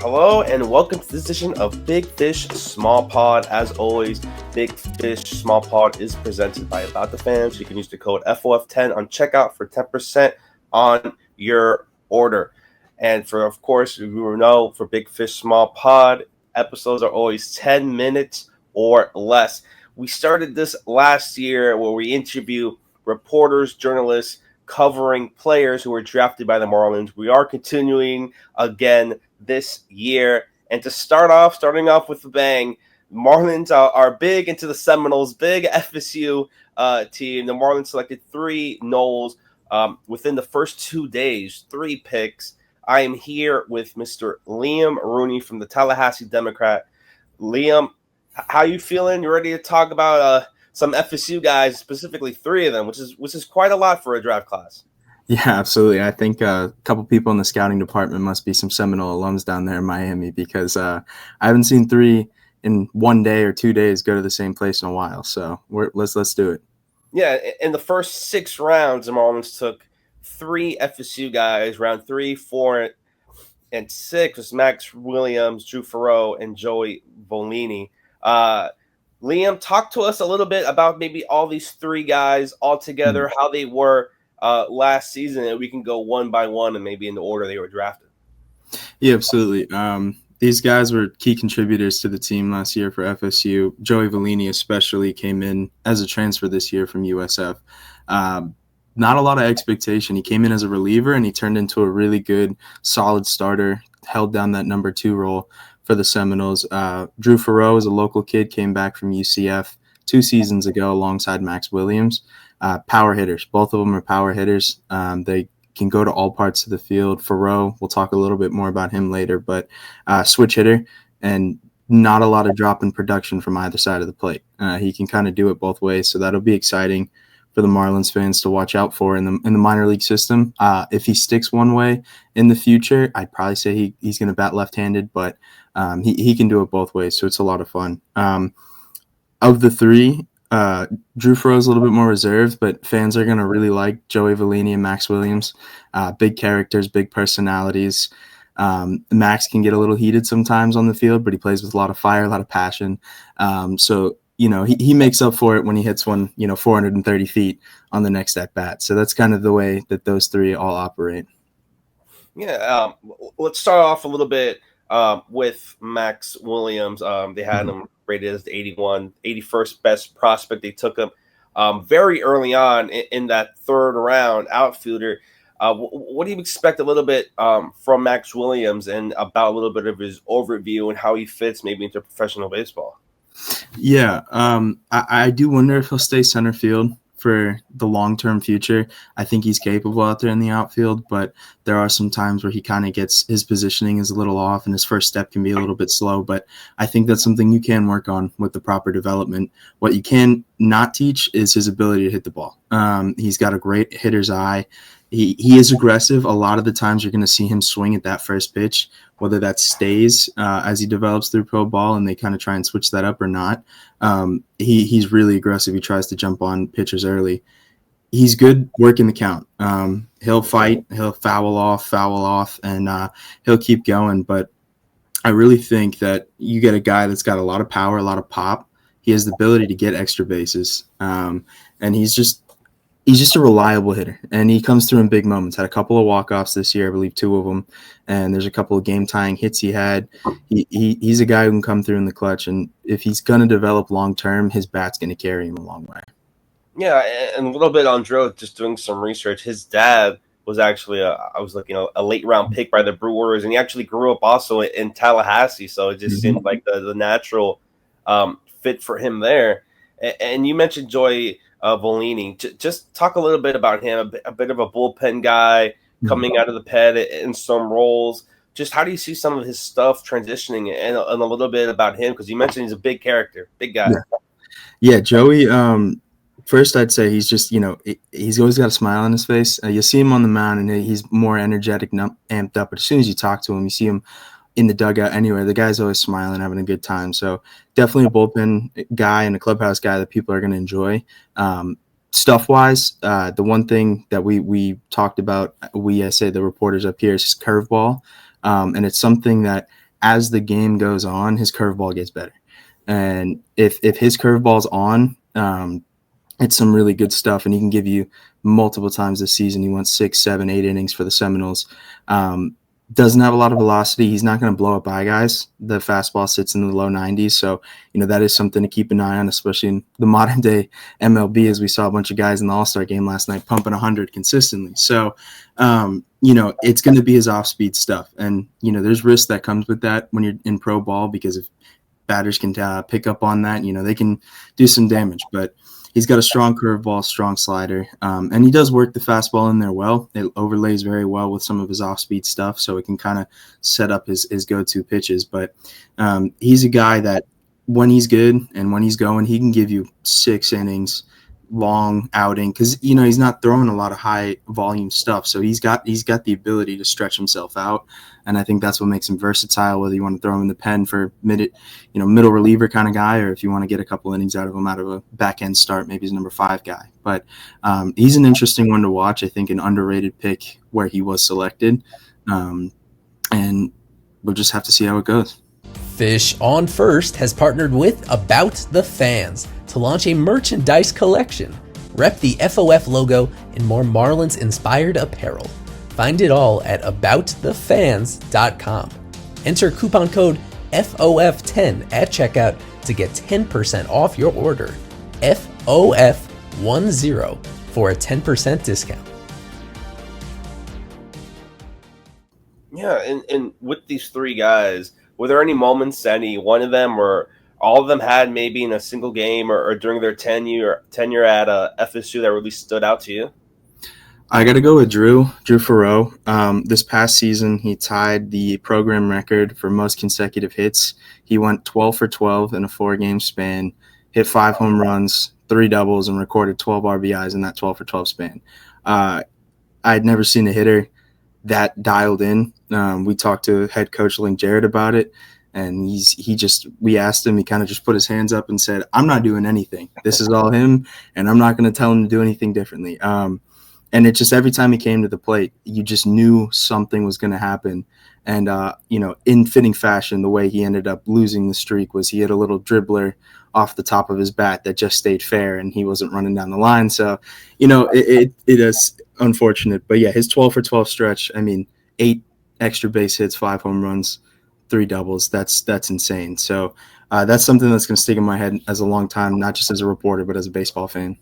Hello and welcome to this edition of Big Fish Small Pod. As always, Big Fish Small Pod is presented by About the Fans. You can use the code FOF10 on checkout for 10% on your order. And of course, you know, for Big Fish Small Pod, episodes are always 10 minutes or less. We started this last year where we interview reporters, journalists covering players who were drafted by the Marlins. We are continuing again this year. And to starting off with a bang, Marlins are big into the Seminoles, big FSU team. The Marlins selected 3 Noles within the first 2 days, 3 picks. I am here with Mr. Liam Rooney from the Tallahassee Democrat. Liam, how you feeling? You ready to talk about some FSU guys, specifically 3 of them, which is quite a lot for a draft class? Yeah, absolutely. I think a couple people in the scouting department must be some Seminole alums down there in Miami because I haven't seen 3 in 1 day or 2 days go to the same place in a while. So let's do it. Yeah, in the first 6 rounds, the Marlins took 3 FSU guys. Round 3, 4, and 6 was Max Williams, Drew Faurot, and Joey Volini. Liam, talk to us a little bit about maybe all these 3 guys all together, how they were last season, and we can go one by one and maybe in the order they were drafted. Yeah, absolutely. These guys were key contributors to the team last year for FSU. Joey Volini especially came in as a transfer this year from USF. Not a lot of expectation. He came in as a reliever, and he turned into a really good, solid starter, held down that number 2 role for the Seminoles. Drew Faurot is a local kid, came back from UCF 2 seasons ago alongside Max Williams. Power hitters. Both of them are power hitters. They can go to all parts of the field. Faurot, we'll talk a little bit more about him later, but switch hitter and not a lot of drop in production from either side of the plate. He can kind of do it both ways, so that'll be exciting for the Marlins fans to watch out for in the minor league system. If he sticks one way in the future, I'd probably say he's going to bat left-handed, but he can do it both ways, so it's a lot of fun. Of the 3, Drew Faurot is a little bit more reserved, but fans are going to really like Joey Volini and Max Williams. Big characters, big personalities. Max can get a little heated sometimes on the field, but he plays with a lot of fire, a lot of passion. So, you know, he makes up for it when he hits one, 430 feet on the next at bat. So that's kind of the way that those 3 all operate. Yeah, let's start off a little bit with Max Williams. They had him rated as the 81st best prospect. They took him very early on in that 3rd round, outfielder. What do you expect a little bit from Max Williams and about a little bit of his overview and how he fits maybe into professional baseball? Yeah, I do wonder if he'll stay center field for the long-term future. I think he's capable out there in the outfield, but there are some times where he kind of gets his positioning is a little off and his first step can be a little bit slow, but I think that's something you can work on with the proper development. What you can not teach is his ability to hit the ball. He's got a great hitter's eye. He is aggressive. A lot of the times you're going to see him swing at that first pitch, whether that stays as he develops through pro ball and they kind of try and switch that up or not. He's really aggressive. He tries to jump on pitchers early. He's good working the count. He'll fight. He'll foul off, and he'll keep going. But I really think that you get a guy that's got a lot of power, a lot of pop. He has the ability to get extra bases, and he's just a reliable hitter, and he comes through in big moments. Had a couple of walk-offs this year, I believe 2 of them, and there's a couple of game-tying hits he had. He's a guy who can come through in the clutch, and if he's going to develop long-term, his bat's going to carry him a long way. Yeah, and a little bit on Drew, just doing some research. His dad was actually a late-round pick by the Brewers, and he actually grew up also in Tallahassee, so it just seemed like the natural fit for him there. And you mentioned Joey Volini. Just talk a little bit about him, a bit of a bullpen guy coming out of the pen in some roles. Just how do you see some of his stuff transitioning and a little bit about him? Because you mentioned he's a big character, big guy. Yeah, Joey, first I'd say he's just, he's always got a smile on his face. You see him on the mound and he's more energetic, amped up. But as soon as you talk to him, you see him in the dugout anywhere, the guy's always smiling, having a good time. So definitely a bullpen guy and a clubhouse guy that people are going to enjoy. Stuff-wise, the one thing that we talked about, I say the reporters up here, is just curveball. And it's something that as the game goes on, his curveball gets better. And if his curveball's on, it's some really good stuff, and he can give you multiple times this season. He went 6, 7, 8 innings for the Seminoles. Doesn't have a lot of velocity. He's not going to blow up by guys. The fastball sits in the low 90s, so that is something to keep an eye on, especially in the modern day MLB, as we saw a bunch of guys in the All-Star game last night pumping 100 consistently. So, it's going to be his off-speed stuff, and there's risk that comes with that when you're in pro ball, because if batters can pick up on that, they can do some damage. But he's got a strong curveball, strong slider, and he does work the fastball in there well. It overlays very well with some of his off-speed stuff, so it can kind of set up his go-to pitches. But he's a guy that when he's good and when he's going, he can give you 6 innings, long outing, because he's not throwing a lot of high volume stuff, so he's got the ability to stretch himself out, and I think that's what makes him versatile, whether you want to throw him in the pen for middle reliever kind of guy, or if you want to get a couple innings out of him out of a back end start, maybe he's a number 5 guy. But he's an interesting one to watch. I think an underrated pick where he was selected, and we'll just have to see how it goes. Fish on First has partnered with About the Fans to launch a merchandise collection. Rep the FOF logo in more Marlins-inspired apparel. Find it all at aboutthefans.com. Enter coupon code FOF10 at checkout to get 10% off your order. FOF10 for a 10% discount. Yeah, and with these 3 guys, were there any moments any one of them or all of them had maybe in a single game or during their tenure at FSU that really stood out to you? I got to go with Drew Faurot. This past season, he tied the program record for most consecutive hits. He went 12 for 12 in a 4-game span, hit 5 home runs, 3 doubles, and recorded 12 RBIs in that 12 for 12 span. I'd never seen a hitter that dialed in. We talked to head coach Link Jarrett about it, and we asked him, he kind of just put his hands up and said, I'm not doing anything. This is all him, and I'm not going to tell him to do anything differently. And it just, every time he came to the plate, you just knew something was going to happen. And, in fitting fashion, the way he ended up losing the streak was he had a little dribbler off the top of his bat that just stayed fair, and he wasn't running down the line. So, it is unfortunate. But, yeah, his 12 for 12 stretch, 8 extra base hits, 5 home runs, 3 doubles. That's insane. So that's something that's going to stick in my head as a long time, not just as a reporter, but as a baseball fan.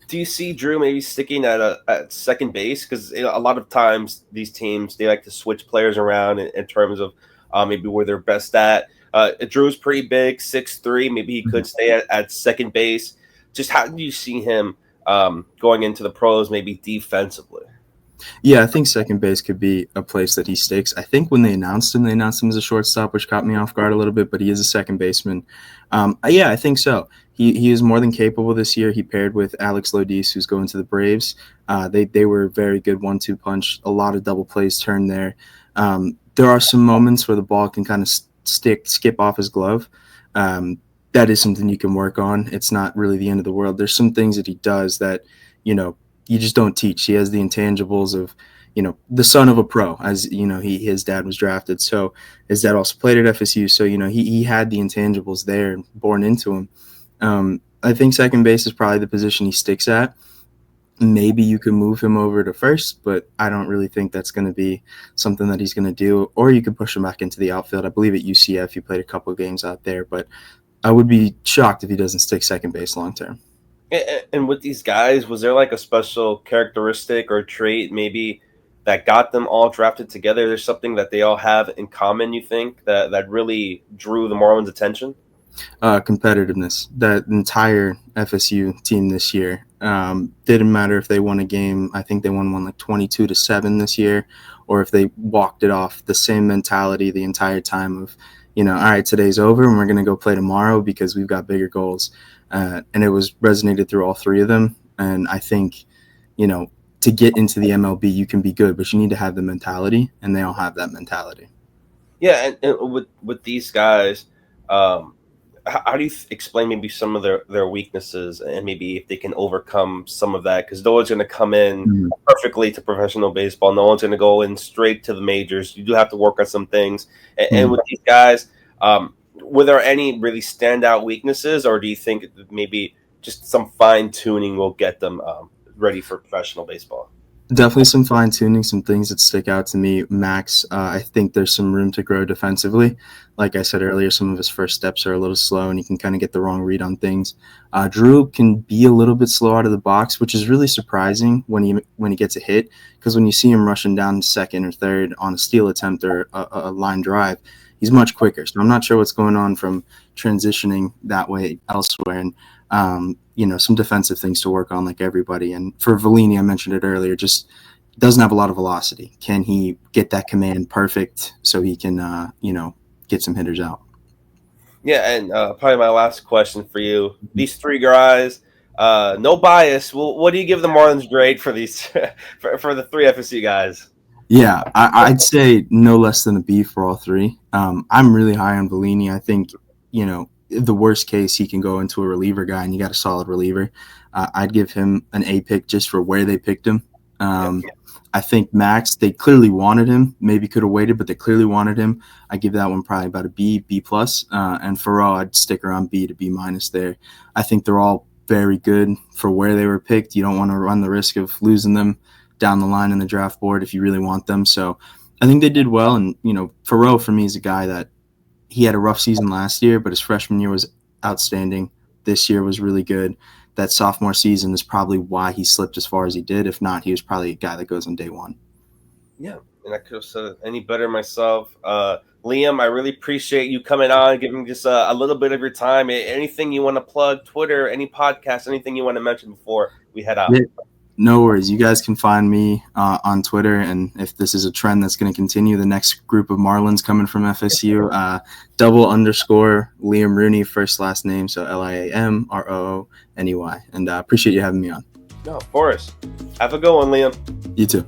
Do you see Drew maybe sticking at second base? Because a lot of times these teams, they like to switch players around in terms of maybe where they're best at. Drew's pretty big, 6'3". Maybe he could stay at second base. Just how do you see him going into the pros, maybe defensively? Yeah, I think second base could be a place that he sticks. I think when they announced him as a shortstop, which caught me off guard a little bit, but he is a second baseman. Yeah, I think so. He is more than capable this year. He paired with Alex Lodis, who's going to the Braves. They were a very good 1-2 punch, a lot of double plays turned there. There are some moments where the ball can kind of skip off his glove. That is something you can work on. It's not really the end of the world. There's some things that he does that, you just don't teach. He has the intangibles of, the son of a pro, as his dad was drafted. So his dad also played at FSU. So, he had the intangibles there born into him. I think second base is probably the position he sticks at. Maybe you can move him over to first, but I don't really think that's going to be something that he's going to do. Or you could push him back into the outfield. I believe at UCF he played a couple of games out there, but I would be shocked if he doesn't stick second base long term. And with these guys, was there like a special characteristic or trait maybe that got them all drafted together? There's something that they all have in common, you think, that really drew the Marlins' attention? Competitiveness. That entire FSU team this year, didn't matter if they won a game. I think they won one like 22-7 this year, or if they walked it off. The same mentality the entire time of, all right, today's over and we're going to go play tomorrow because we've got bigger goals. And it was resonated through all 3 of them. And I think, to get into the MLB, you can be good, but you need to have the mentality, and they all have that mentality. Yeah, and with these guys, how do you explain maybe some of their weaknesses, and maybe if they can overcome some of that? Because no one's going to come in perfectly to professional baseball. No one's going to go in straight to the majors. You do have to work on some things. And with these guys, were there any really standout weaknesses, or do you think maybe just some fine tuning will get them ready for professional baseball? Definitely some fine tuning, some things that stick out to me. Max, I think there's some room to grow defensively. Like I said earlier, some of his first steps are a little slow, and he can kind of get the wrong read on things. Drew can be a little bit slow out of the box, which is really surprising when he gets a hit, because when you see him rushing down second or third on a steal attempt or a line drive, he's much quicker. So I'm not sure what's going on from transitioning that way elsewhere. And some defensive things to work on, like everybody. And for Volini, I mentioned it earlier, just doesn't have a lot of velocity. Can he get that command perfect so he can, get some hitters out? Yeah, and probably my last question for you. These three guys, no bias. Well, what do you give the Marlins grade for these for the three FSU guys? Yeah, I'd say no less than a B for all three. I'm really high on Volini. I think, the worst case, he can go into a reliever guy, and you got a solid reliever. I'd give him an A pick just for where they picked him. I think Max, they clearly wanted him. Maybe could have waited, but they clearly wanted him. I give that one probably about a B, B+. And Faurot, I'd stick around B to B- there. I think they're all very good for where they were picked. You don't want to run the risk of losing them down the line in the draft board if you really want them. So I think they did well. And, Faurot for me is a guy that he had a rough season last year, but his freshman year was outstanding. This year was really good. That sophomore season is probably why he slipped as far as he did. If not, he was probably a guy that goes on day one. Yeah, and I could have said it any better myself. Liam, I really appreciate you coming on, giving just a little bit of your time. Anything you want to plug, Twitter, any podcast, anything you want to mention before we head out? Yeah. No worries. You guys can find me on Twitter, and if this is a trend that's going to continue, the next group of Marlins coming from FSU, __ Liam Rooney, first last name, so LiamRooney, and appreciate you having me on. No, of course. Have a good one, Liam. You too.